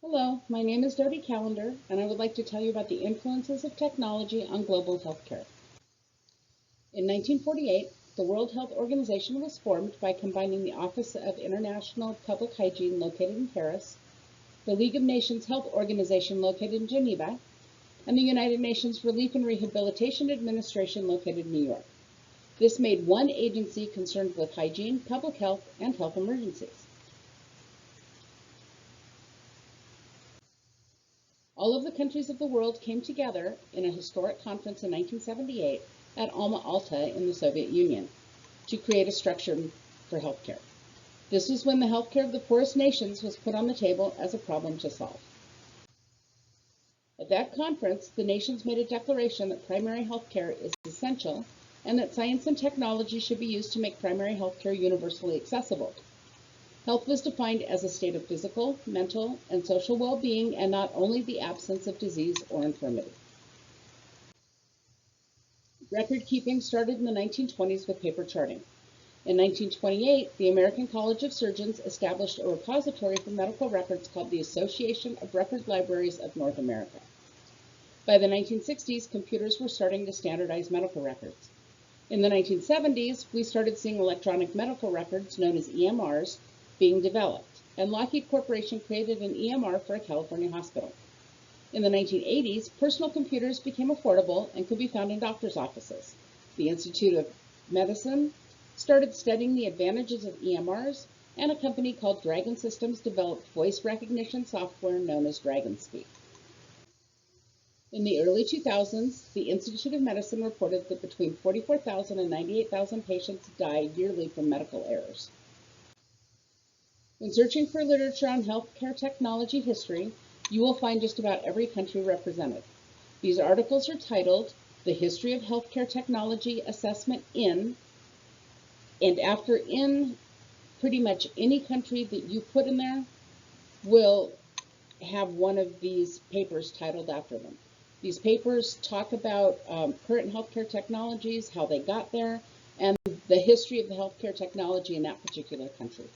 Hello, my name is Dodie Callender, and I would like to tell you about the influences of technology on global healthcare. In 1948, the World Health Organization was formed by combining the Office of International Public Hygiene located in Paris, the League of Nations Health Organization located in Geneva, and the United Nations Relief and Rehabilitation Administration located in New York. This made one agency concerned with hygiene, public health, and health emergencies. All of the countries of the world came together in a historic conference in 1978 at Alma-Ata in the Soviet Union to create a structure for healthcare. This was when the healthcare of the poorest nations was put on the table as a problem to solve. At that conference, the nations made a declaration that primary healthcare is essential and that science and technology should be used to make primary healthcare universally accessible. Health was defined as a state of physical, mental, and social well-being, and not only the absence of disease or infirmity. Record keeping started in the 1920s with paper charting. In 1928, the American College of Surgeons established a repository for medical records called the Association of Record Libraries of North America. By the 1960s, computers were starting to standardize medical records. In the 1970s, we started seeing electronic medical records, known as EMRs, being developed, and Lockheed Corporation created an EMR for a California hospital. In the 1980s, personal computers became affordable and could be found in doctors' offices. The Institute of Medicine started studying the advantages of EMRs, and a company called Dragon Systems developed voice recognition software known as DragonSpeak. In the early 2000s, the Institute of Medicine reported that between 44,000 and 98,000 patients died yearly from medical errors. When searching for literature on healthcare technology history, you will find just about every country represented. These articles are titled The History of Healthcare Technology Assessment in, and after in, pretty much any country that you put in there will have one of these papers titled after them. These papers talk about current healthcare technologies, how they got there, and the history of the healthcare technology in that particular country.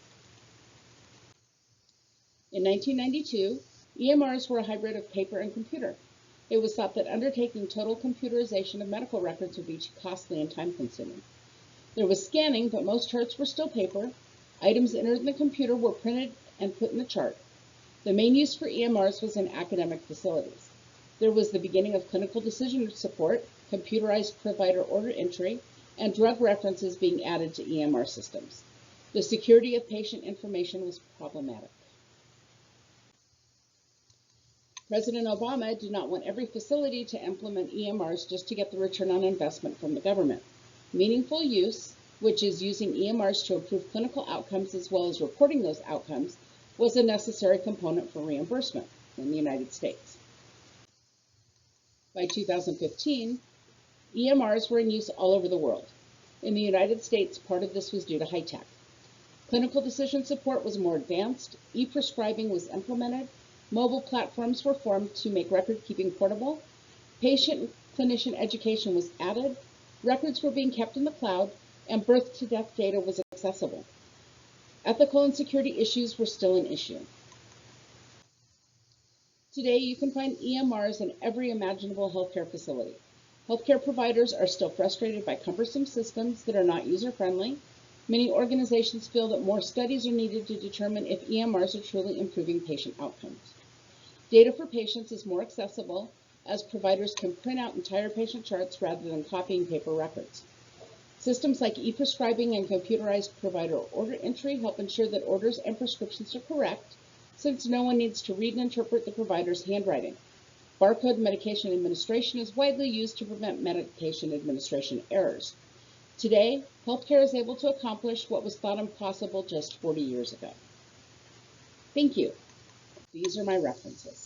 In 1992, EMRs were a hybrid of paper and computer. It was thought that undertaking total computerization of medical records would be too costly and time-consuming. There was scanning, but most charts were still paper. Items entered in the computer were printed and put in the chart. The main use for EMRs was in academic facilities. There was the beginning of clinical decision support, computerized provider order entry, and drug references being added to EMR systems. The security of patient information was problematic. President Obama did not want every facility to implement EMRs just to get the return on investment from the government. Meaningful use, which is using EMRs to improve clinical outcomes as well as reporting those outcomes, was a necessary component for reimbursement in the United States. By 2015, EMRs were in use all over the world. In the United States, part of this was due to high tech. Clinical decision support was more advanced, e-prescribing was implemented, mobile platforms were formed to make record keeping portable, patient and clinician education was added, records were being kept in the cloud, and birth to death data was accessible. Ethical and security issues were still an issue. Today, you can find EMRs in every imaginable healthcare facility. Healthcare providers are still frustrated by cumbersome systems that are not user-friendly. Many organizations feel that more studies are needed to determine if EMRs are truly improving patient outcomes. Data for patients is more accessible as providers can print out entire patient charts rather than copying paper records. Systems like e-prescribing and computerized provider order entry help ensure that orders and prescriptions are correct, since no one needs to read and interpret the provider's handwriting. Barcode medication administration is widely used to prevent medication administration errors. Today, healthcare is able to accomplish what was thought impossible just 40 years ago. Thank you. These are my references.